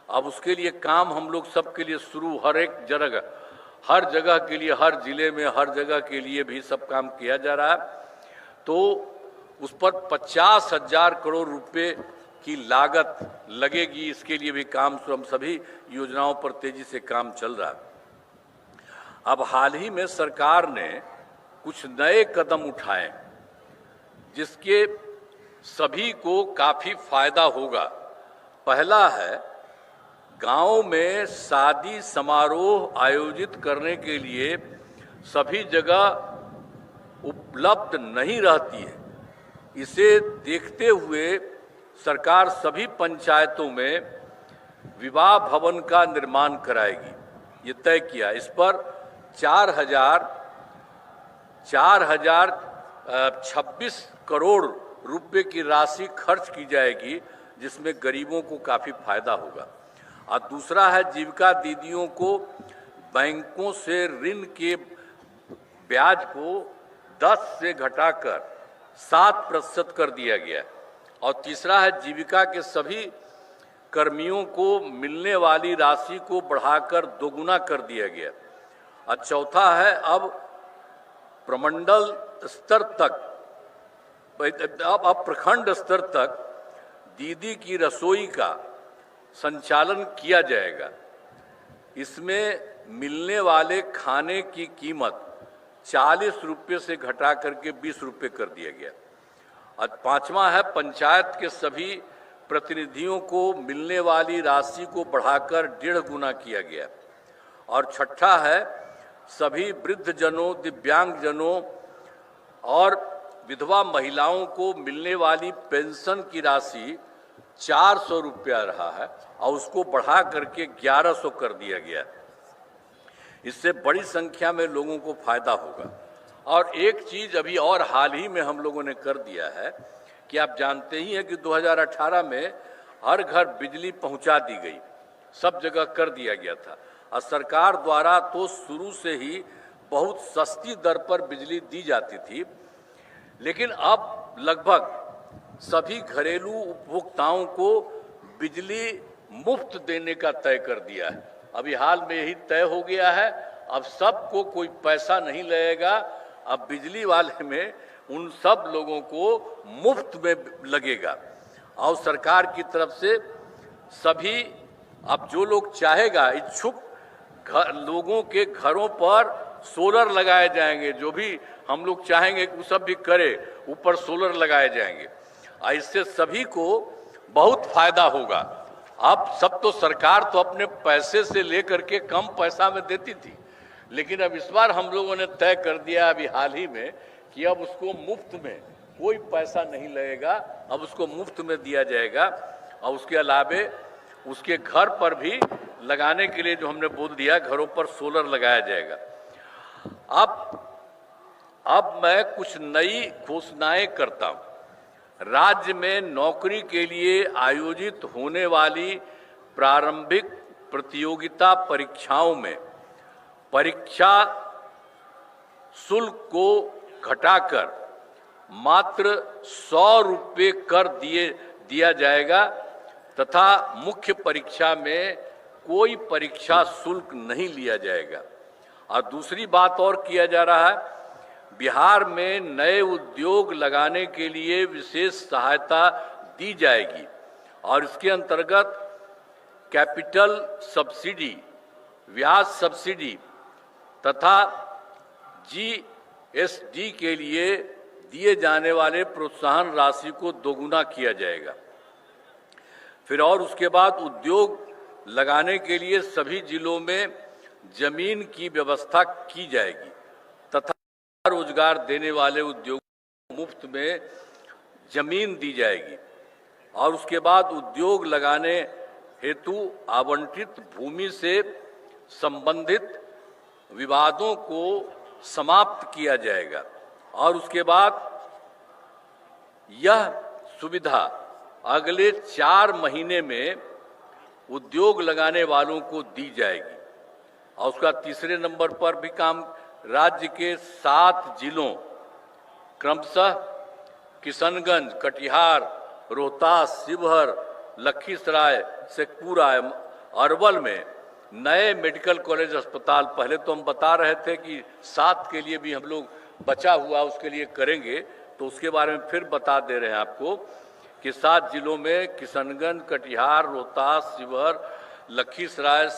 अब उसके लिए काम हम लोग सबके लिए शुरू, हर जगह के लिए, हर जिले में, हर जगह के लिए भी सब काम किया जा रहा है। तो उस पर 50,000 करोड़ रुपए की लागत लगेगी, इसके लिए भी काम, हम सभी योजनाओं पर तेजी से काम चल रहा है। अब हाल ही में सरकार ने कुछ नए कदम उठाए जिसके सभी को काफी फायदा होगा। पहला है, गांव में शादी समारोह आयोजित करने के लिए सभी जगह उपलब्ध नहीं रहती है। इसे देखते हुए सरकार सभी पंचायतों में विवाह भवन का निर्माण कराएगी, ये तय किया। इस पर 4,026 करोड़ रुपए की राशि खर्च की जाएगी, जिसमें गरीबों को काफी फायदा होगा। और दूसरा है, जीविका दीदियों को बैंकों से ऋण के ब्याज को 10 से घटाकर 7% कर दिया गया। और तीसरा है, जीविका के सभी कर्मियों को मिलने वाली राशि को बढ़ाकर दोगुना कर दिया गया। और चौथा है, अब प्रमंडल स्तर तक, अब प्रखंड स्तर तक दीदी की रसोई का संचालन किया जाएगा। इसमें मिलने वाले खाने की कीमत 40 रुपये से घटा करके 20 रुपये कर दिया गया। और पांचवा है, पंचायत के सभी प्रतिनिधियों को मिलने वाली राशि को बढ़ाकर 1.5 गुना किया गया। और छठा है, सभी वृद्धजनों, दिव्यांगजनों और विधवा महिलाओं को मिलने वाली पेंशन की राशि 400 रुपया रहा है और उसको बढ़ा करके 1100 कर दिया गया। इससे बड़ी संख्या में लोगों को फायदा होगा। और एक चीज अभी और हाल ही में हम लोगों ने कर दिया है कि आप जानते ही हैं कि 2018 में हर घर बिजली पहुंचा दी गई, सब जगह कर दिया गया था। और सरकार द्वारा तो शुरू से ही बहुत सस्ती दर पर बिजली दी जाती थी, लेकिन अब लगभग सभी घरेलू उपभोक्ताओं को बिजली मुफ्त देने का तय कर दिया है। अभी हाल में यही तय हो गया है, अब सबको कोई पैसा नहीं लगेगा, अब बिजली वाले में उन सब लोगों को मुफ्त में लगेगा। और सरकार की तरफ से सभी, अब जो लोग चाहेगा, इच्छुक लोगों के घरों पर सोलर लगाए जाएंगे, जो भी हम लोग चाहेंगे वो सब भी करे, ऊपर सोलर लगाए जाएंगे। इससे सभी को बहुत फायदा होगा। अब सब तो सरकार तो अपने पैसे से लेकर के कम पैसा में देती थी, लेकिन अब इस बार हम लोगों ने तय कर दिया अभी हाल ही में कि अब उसको मुफ्त में, कोई पैसा नहीं लगेगा, अब उसको मुफ्त में दिया जाएगा। और उसके अलावे उसके घर पर भी लगाने के लिए जो हमने बोल दिया, घरों पर सोलर लगाया जाएगा। अब मैं कुछ नई घोषणाएं करता हूं। राज्य में नौकरी के लिए आयोजित होने वाली प्रारंभिक प्रतियोगिता परीक्षाओं में परीक्षा शुल्क को घटाकर मात्र 100 रुपये कर दिया जाएगा तथा मुख्य परीक्षा में कोई परीक्षा शुल्क नहीं लिया जाएगा। और दूसरी बात और किया जा रहा है, बिहार में नए उद्योग लगाने के लिए विशेष सहायता दी जाएगी और इसके अंतर्गत कैपिटल सब्सिडी, ब्याज सब्सिडी तथा जीएसडी के लिए दिए जाने वाले प्रोत्साहन राशि को दोगुना किया जाएगा। फिर और उसके बाद उद्योग लगाने के लिए सभी जिलों में जमीन की व्यवस्था की जाएगी तथा रोजगार देने वाले उद्योगों को मुफ्त में जमीन दी जाएगी। और उसके बाद उद्योग लगाने हेतु आवंटित भूमि से संबंधित विवादों को समाप्त किया जाएगा। और उसके बाद यह सुविधा अगले 4 महीने में उद्योग लगाने वालों को दी जाएगी। और उसका तीसरे नंबर पर भी काम राज्य के 7 जिलों क्रमशः किशनगंज, कटिहार, रोहतास, शिवहर, लखीसराय, शेखपुरा, अरवल में नए मेडिकल कॉलेज अस्पताल, पहले तो हम बता रहे थे कि 7 के लिए भी हम लोग बचा हुआ उसके लिए करेंगे, तो उसके बारे में फिर बता दे रहे हैं आपको कि 7 जिलों में किशनगंज, कटिहार, रोहतास, शिवहर, लखीसराय,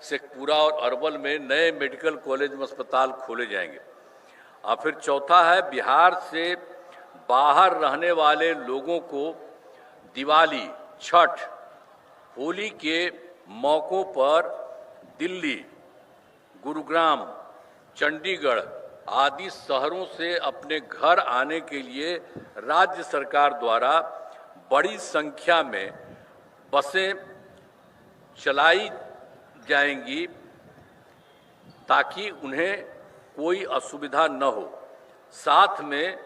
शेखपुरा और अरवल में नए मेडिकल कॉलेज में अस्पताल खोले जाएंगे। और फिर चौथा है, बिहार से बाहर रहने वाले लोगों को दिवाली, छठ, होली के मौक़ों पर दिल्ली, गुरुग्राम, चंडीगढ़ आदि शहरों से अपने घर आने के लिए राज्य सरकार द्वारा बड़ी संख्या में बसें चलाई जाएंगी ताकि उन्हें कोई असुविधा न हो। साथ में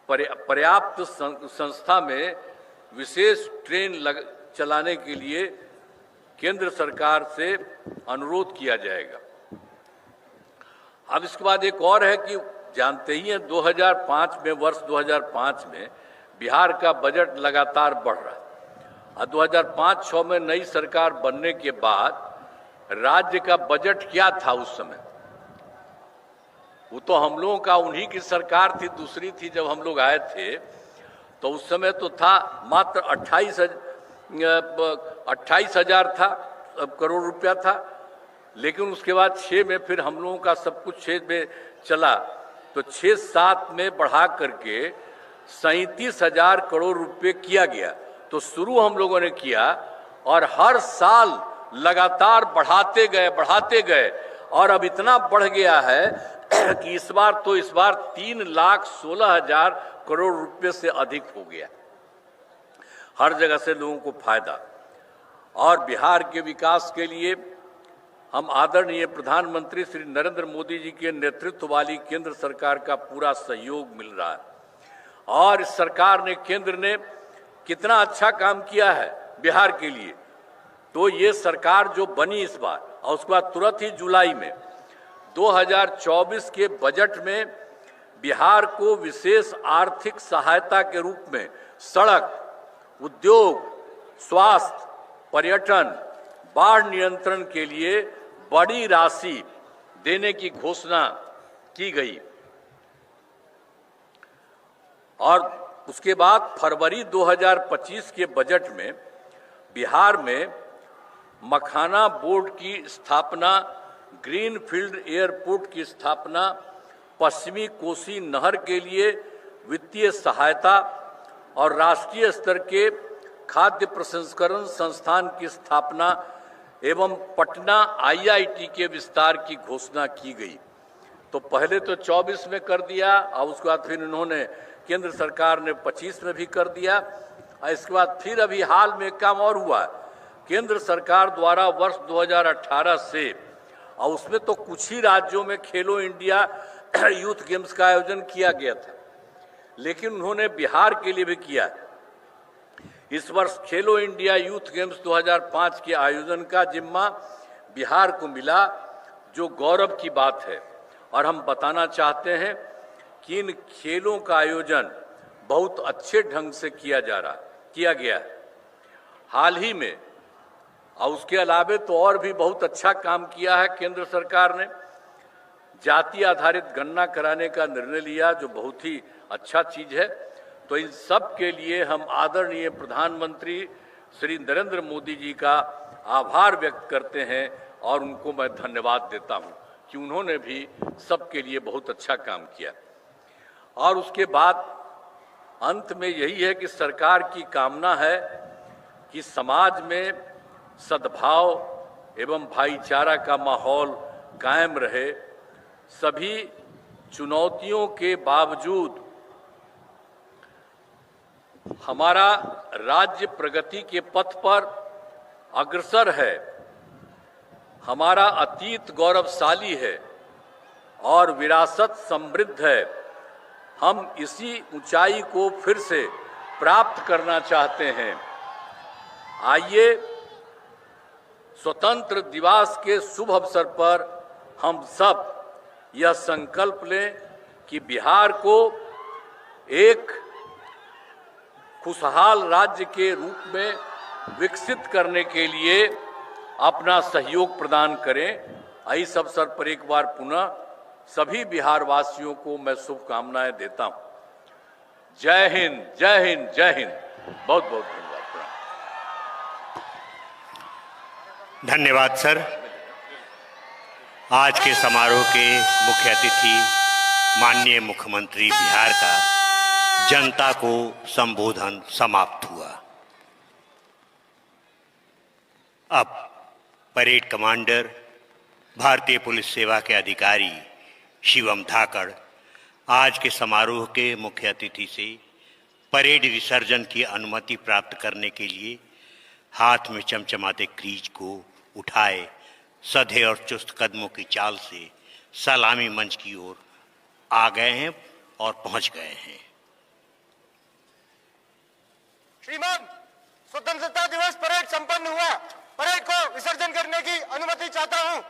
पर्याप्त संस्था में विशेष ट्रेन चलाने के लिए केंद्र सरकार से अनुरोध किया जाएगा। अब इसके बाद एक और है कि जानते ही हैं 2005 में, वर्ष 2005 में बिहार का बजट लगातार बढ़ रहा है और 2005-06 में नई सरकार बनने के बाद राज्य का बजट क्या था उस समय? वो तो हम लोगों का, उन्हीं की सरकार थी, दूसरी थी जब हम लोग आए थे, तो उस समय तो था मात्र 28,000 था करोड़ रुपया था। लेकिन उसके बाद 6 में फिर हम लोगों का सब कुछ 6 में चला, तो 6-7 में बढ़ा करके 37,000 करोड़ रुपए किया गया। तो शुरू हम लोगों ने किया और हर साल लगातार बढ़ाते गए और अब इतना बढ़ गया है कि इस बार 3,16,000 करोड़ रुपए से अधिक हो गया। हर जगह से लोगों को फायदा। और बिहार के विकास के लिए हम आदरणीय प्रधानमंत्री श्री नरेंद्र मोदी जी के नेतृत्व वाली केंद्र सरकार का पूरा सहयोग मिल रहा है। और इस सरकार ने, केंद्र ने कितना अच्छा काम किया है बिहार के लिए। तो ये सरकार जो बनी इस बार, और उसके बाद तुरंत ही जुलाई में 2024 के बजट में बिहार को विशेष आर्थिक सहायता के रूप में सड़क, उद्योग, स्वास्थ्य, पर्यटन, बाढ़ नियंत्रण के लिए बड़ी राशि देने की घोषणा की गई। और उसके बाद फरवरी 2025 के बजट में बिहार में मखाना बोर्ड की स्थापना, ग्रीनफील्ड एयरपोर्ट की स्थापना, पश्चिमी कोसी नहर के लिए वित्तीय सहायता और राष्ट्रीय स्तर के खाद्य प्रसंस्करण संस्थान की स्थापना एवं पटना IIT के विस्तार की घोषणा की गई। तो पहले तो 24 में कर दिया और उसके बाद फिर उन्होंने केंद्र सरकार ने 25 में भी कर दिया और इसके बाद फिर अभी हाल में काम और हुआ। केंद्र सरकार द्वारा वर्ष 2018 से, और उसमें तो कुछ ही राज्यों में खेलो इंडिया यूथ गेम्स का आयोजन किया गया था, लेकिन उन्होंने बिहार के लिए भी किया। इस वर्ष खेलो इंडिया यूथ गेम्स 2005 के आयोजन का जिम्मा बिहार को मिला, जो गौरव की बात है। और हम बताना चाहते हैं कि इन खेलों का आयोजन बहुत अच्छे ढंग से किया गया है। हाल ही में, और उसके अलावे तो और भी बहुत अच्छा काम किया है केंद्र सरकार ने। जाति आधारित गणना कराने का निर्णय लिया, जो बहुत ही अच्छा चीज है। तो इन सब के लिए हम आदरणीय प्रधानमंत्री श्री नरेंद्र मोदी जी का आभार व्यक्त करते हैं और उनको मैं धन्यवाद देता हूं कि उन्होंने भी सबके लिए बहुत अच्छा काम किया। और उसके बाद अंत में यही है कि सरकार की कामना है कि समाज में सद्भाव एवं भाईचारा का माहौल कायम रहे। सभी चुनौतियों के बावजूद हमारा राज्य प्रगति के पथ पर अग्रसर है। हमारा अतीत गौरवशाली है और विरासत समृद्ध है। हम इसी ऊंचाई को फिर से प्राप्त करना चाहते हैं। आइए स्वतंत्र दिवस के शुभ अवसर पर हम सब यह संकल्प लें कि बिहार को एक खुशहाल राज्य के रूप में विकसित करने के लिए अपना सहयोग प्रदान करें। इस अवसर पर एक बार पुनः सभी बिहार वासियों को मैं शुभकामनाएं देता हूं। जय हिंद, जय हिंद, जय हिंद। बहुत बहुत धन्यवाद। धन्यवाद सर। आज के समारोह के मुख्य अतिथि माननीय मुख्यमंत्री बिहार का जनता को संबोधन समाप्त हुआ। अब परेड कमांडर, भारतीय पुलिस सेवा के अधिकारी शिवम धाकड़ आज के समारोह के मुख्य अतिथि से परेड विसर्जन की अनुमति प्राप्त करने के लिए हाथ में चमचमाते क्रीज को उठाए सधे और चुस्त कदमों की चाल से सलामी मंच की ओर आ गए हैं और पहुंच गए हैं। श्रीमान, स्वतंत्रता दिवस परेड संपन्न हुआ। परेड को विसर्जन करने की अनुमति चाहता हूं।